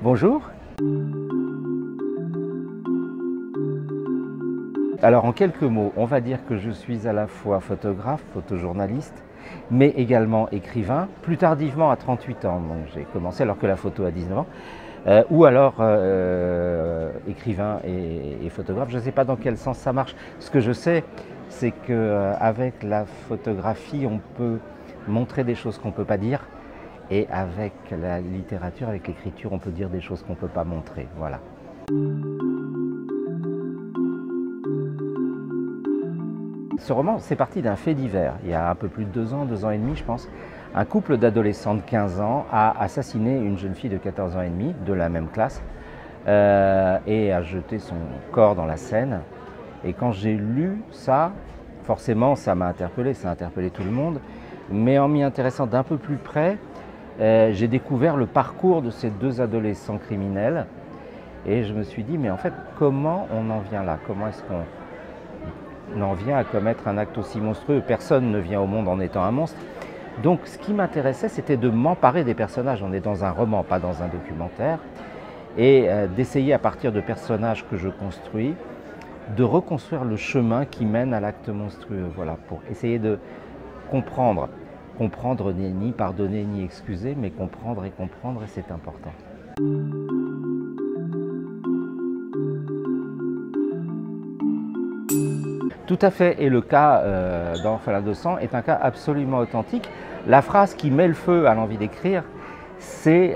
Bonjour. Alors en quelques mots, on va dire que je suis à la fois photographe, photojournaliste, mais également écrivain, plus tardivement à 38 ans, donc j'ai commencé alors que la photo à 19 ans, ou alors écrivain et photographe, je ne sais pas dans quel sens ça marche. Ce que je sais, c'est qu'avec la photographie, on peut montrer des choses qu'on ne peut pas dire, et avec la littérature, avec l'écriture, on peut dire des choses qu'on ne peut pas montrer. Voilà. Ce roman, c'est parti d'un fait divers. Il y a un peu plus de 2 ans et demi, je pense, un couple d'adolescents de 15 ans a assassiné une jeune fille de 14 ans et demi, de la même classe, et a jeté son corps dans la Seine. Et quand j'ai lu ça, forcément, ça m'a interpellé, ça a interpellé tout le monde. Mais en m'y intéressant d'un peu plus près, j'ai découvert le parcours de ces deux adolescents criminels. Et je me suis dit, mais en fait, comment on en vient là? Comment est-ce qu'on en vient à commettre un acte aussi monstrueux? Personne ne vient au monde en étant un monstre. Donc ce qui m'intéressait, c'était de m'emparer des personnages. On est dans un roman, pas dans un documentaire. Et d'essayer à partir de personnages que je construis, de reconstruire le chemin qui mène à l'acte monstrueux. Voilà, pour essayer de comprendre. Comprendre n'est ni pardonner ni excuser, mais comprendre, et c'est important. Tout à fait, et le cas d'Orphelin de sang est un cas absolument authentique. La phrase qui met le feu à l'envie d'écrire, c'est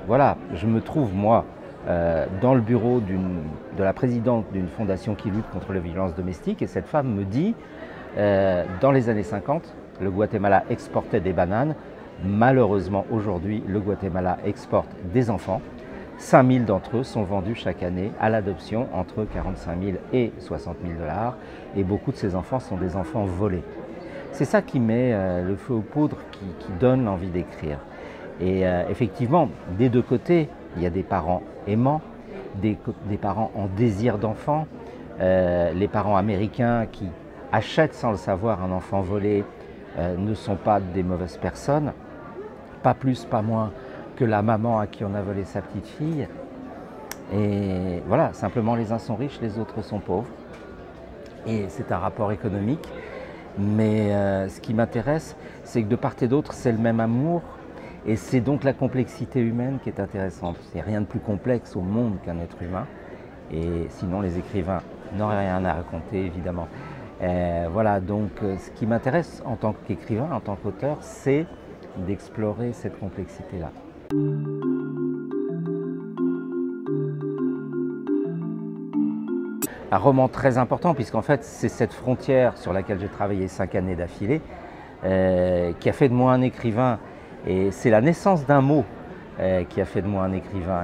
voilà, je me trouve moi dans le bureau de la présidente d'une fondation qui lutte contre les violences domestiques, et cette femme me dit, dans les années 50, le Guatemala exportait des bananes. Malheureusement, aujourd'hui, le Guatemala exporte des enfants. 5000 d'entre eux sont vendus chaque année à l'adoption entre 45 000 et 60 000 $. Et beaucoup de ces enfants sont des enfants volés. C'est ça qui met le feu aux poudres, qui donne l'envie d'écrire. Et effectivement, des deux côtés, il y a des parents aimants, des parents en désir d'enfant, les parents américains qui achètent sans le savoir un enfant volé ne sont pas des mauvaises personnes, pas plus, pas moins que la maman à qui on a volé sa petite fille. Et voilà, simplement les uns sont riches, les autres sont pauvres. Et c'est un rapport économique. Mais ce qui m'intéresse, c'est que de part et d'autre, c'est le même amour. Et c'est donc la complexité humaine qui est intéressante. Il n'y a rien de plus complexe au monde qu'un être humain. Et sinon, les écrivains n'auraient rien à raconter, évidemment. Voilà, donc ce qui m'intéresse en tant qu'écrivain, en tant qu'auteur, c'est d'explorer cette complexité-là. Un roman très important, puisqu'en fait, c'est cette frontière sur laquelle j'ai travaillé 5 années d'affilée, qui a fait de moi un écrivain. Et c'est la naissance d'un mot qui a fait de moi un écrivain.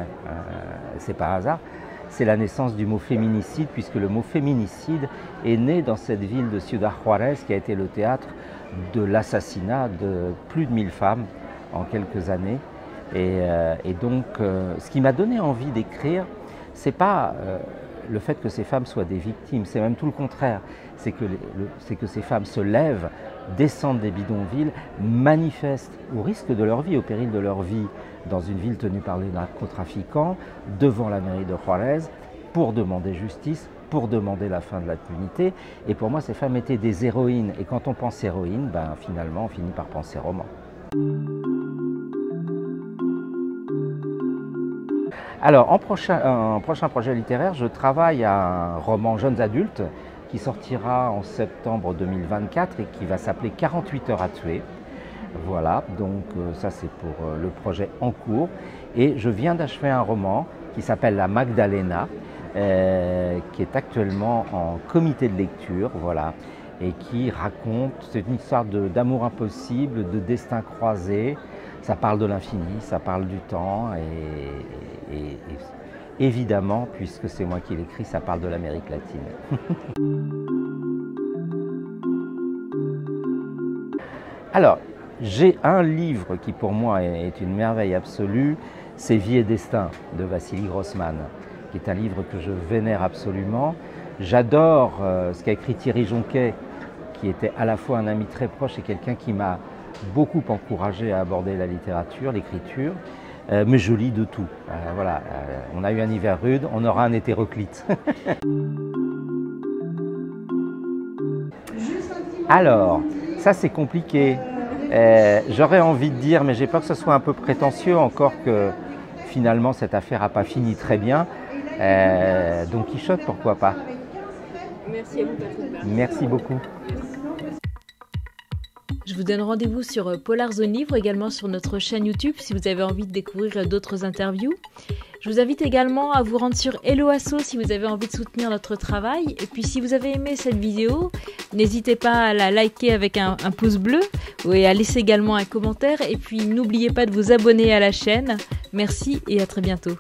C'est pas hasard. C'est la naissance du mot féminicide, puisque le mot féminicide est né dans cette ville de Ciudad Juárez, qui a été le théâtre de l'assassinat de plus de 1000 femmes en quelques années. Et donc, ce qui m'a donné envie d'écrire, c'est pas le fait que ces femmes soient des victimes, c'est même tout le contraire. C'est que ces femmes se lèvent, descendent des bidonvilles, manifestent au risque de leur vie, au péril de leur vie, dans une ville tenue par les narcotrafiquants, devant la mairie de Juárez, pour demander justice, pour demander la fin de l'impunité. Et pour moi, ces femmes étaient des héroïnes. Et quand on pense héroïne, ben, finalement, on finit par penser roman. Alors, en prochain projet littéraire, je travaille à un roman jeunes adultes qui sortira en septembre 2024 et qui va s'appeler 48 heures à tuer. Voilà, donc ça c'est pour le projet en cours. Et je viens d'achever un roman qui s'appelle La Magdalena, qui est actuellement en comité de lecture, voilà, et qui raconte, c'est une histoire d'amour impossible, de destin croisé. Ça parle de l'infini, ça parle du temps, et évidemment, puisque c'est moi qui l'écris, ça parle de l'Amérique latine. Alors, j'ai un livre qui pour moi est une merveille absolue, c'est Vie et Destin de Vassili Grossman, qui est un livre que je vénère absolument. J'adore ce qu'a écrit Thierry Jonquet, qui était à la fois un ami très proche et quelqu'un qui m'a beaucoup encouragé à aborder la littérature, l'écriture. mais je lis de tout. Voilà, on a eu un hiver rude, on aura un hétéroclite. Alors, ça c'est compliqué. J'aurais envie de dire, mais j'ai peur que ce soit un peu prétentieux, encore que finalement cette affaire n'a pas fini très bien. Don Quichotte, pourquoi pas. Merci à vous, Patrick. Merci beaucoup. Je vous donne rendez-vous sur Polar Zone Livre, également sur notre chaîne YouTube si vous avez envie de découvrir d'autres interviews. Je vous invite également à vous rendre sur Hello Asso si vous avez envie de soutenir notre travail. Et puis si vous avez aimé cette vidéo, n'hésitez pas à la liker avec un pouce bleu et à laisser également un commentaire. Et puis n'oubliez pas de vous abonner à la chaîne. Merci et à très bientôt.